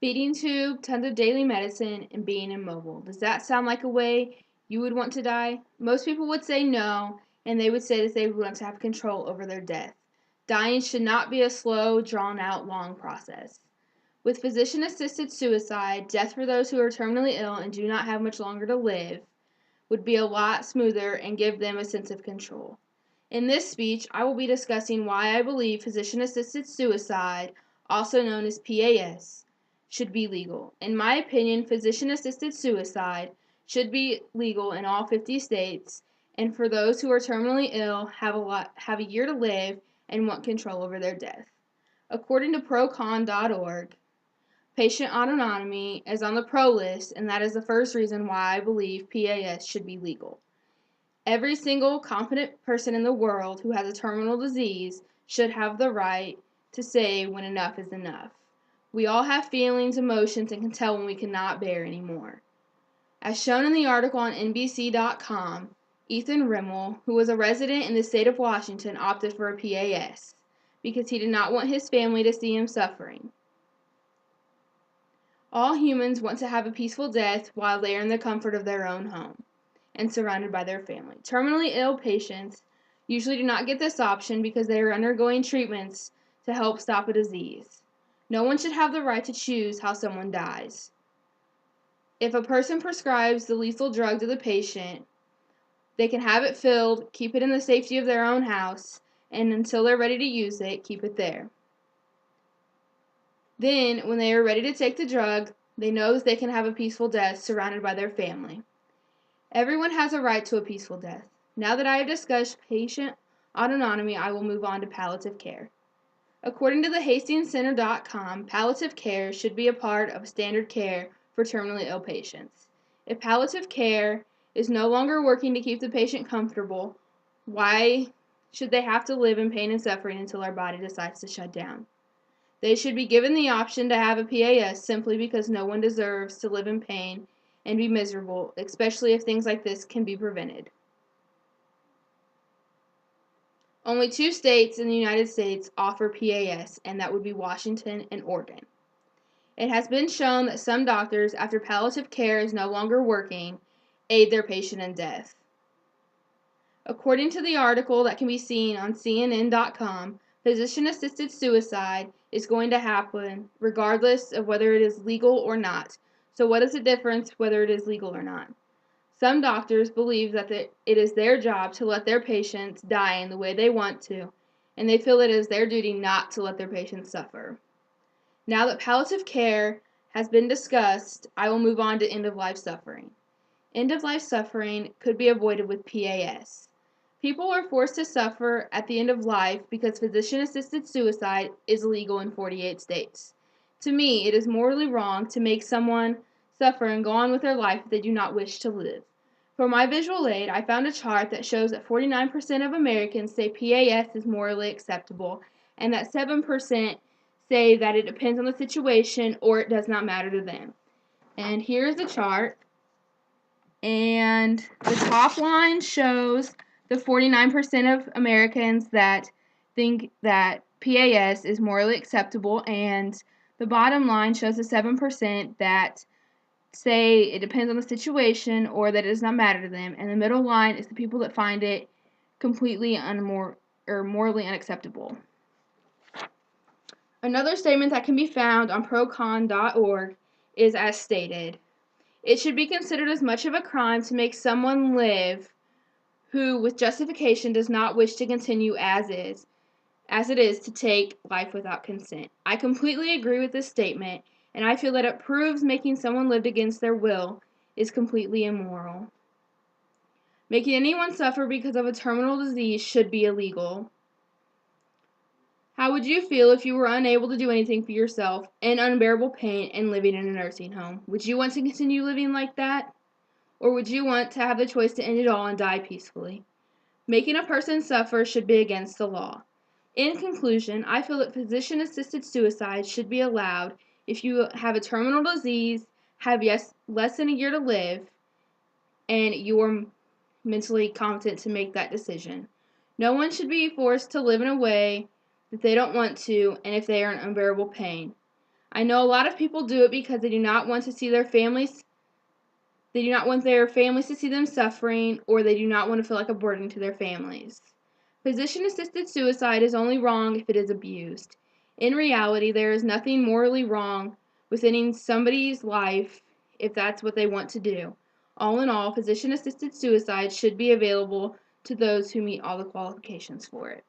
Feeding tube, tons of daily medicine, and being immobile. Does that sound like a way you would want to die? Most people would say no, and they would say that they would want to have control over their death. Dying should not be a slow, drawn-out, long process. With physician-assisted suicide, death for those who are terminally ill and do not have much longer to live would be a lot smoother and give them a sense of control. In this speech, I will be discussing why I believe physician-assisted suicide, also known as PAS, should be legal. In my opinion, physician-assisted suicide should be legal in all 50 states, and for those who are terminally ill, have a year to live, and want control over their death. According to procon.org, patient autonomy is on the pro list, and that is the first reason why I believe PAS should be legal. Every single competent person in the world who has a terminal disease should have the right to say when enough is enough. We all have feelings, emotions, and can tell when we cannot bear anymore. As shown in the article on NBC.com, Ethan Rimmel, who was a resident in the state of Washington, opted for a PAS because he did not want his family to see him suffering. All humans want to have a peaceful death while they are in the comfort of their own home and surrounded by their family. Terminally ill patients usually do not get this option because they are undergoing treatments to help stop a disease. No one should have the right to choose how someone dies. If a person prescribes the lethal drug to the patient, they can have it filled, keep it in the safety of their own house, and until they're ready to use it, keep it there. Then, when they are ready to take the drug, they know that they can have a peaceful death surrounded by their family. Everyone has a right to a peaceful death. Now that I have discussed patient autonomy, I will move on to palliative care. According to the HastingsCenter.com, palliative care should be a part of standard care for terminally ill patients. If palliative care is no longer working to keep the patient comfortable, why should they have to live in pain and suffering until our body decides to shut down? They should be given the option to have a PAS simply because no one deserves to live in pain and be miserable, especially if things like this can be prevented. Only 2 states in the United States offer PAS, and that would be Washington and Oregon. It has been shown that some doctors, after palliative care is no longer working, aid their patient in death. According to the article that can be seen on CNN.com, physician-assisted suicide is going to happen regardless of whether it is legal or not. So what is the difference whether it is legal or not? Some doctors believe that it is their job to let their patients die in the way they want to, and they feel it is their duty not to let their patients suffer. Now that palliative care has been discussed, I will move on to end-of-life suffering. End-of-life suffering could be avoided with PAS. People are forced to suffer at the end of life because physician-assisted suicide is illegal in 48 states. To me, it is morally wrong to make someone suffer and go on with their life if they do not wish to live. For my visual aid, I found a chart that shows that 49% of Americans say PAS is morally acceptable, and that 7% say that it depends on the situation or it does not matter to them. And here's the chart, and the top line shows the 49% of Americans that think that PAS is morally acceptable, and the bottom line shows the 7% that say it depends on the situation or that it does not matter to them, and the middle line is the people that find it completely morally unacceptable. Another statement that can be found on procon.org is as stated. It should be considered as much of a crime to make someone live who, with justification, does not wish to continue as it is to take life without consent. I completely agree with this statement, and I feel that it proves making someone live against their will is completely immoral. Making anyone suffer because of a terminal disease should be illegal. How would you feel if you were unable to do anything for yourself, in unbearable pain, and living in a nursing home? Would you want to continue living like that? Or would you want to have the choice to end it all and die peacefully? Making a person suffer should be against the law. In conclusion, I feel that physician-assisted suicide should be allowed if you have a terminal disease, have less than a year to live, and you are mentally competent to make that decision. No one should be forced to live in a way that they don't want to, and if they are in unbearable pain. I know a lot of people do it because they do not want to see their families. They do not want their families to see them suffering, or they do not want to feel like a burden to their families. Physician-assisted suicide is only wrong if it is abused. In reality, there is nothing morally wrong with ending somebody's life if that's what they want to do. All in all, physician-assisted suicide should be available to those who meet all the qualifications for it.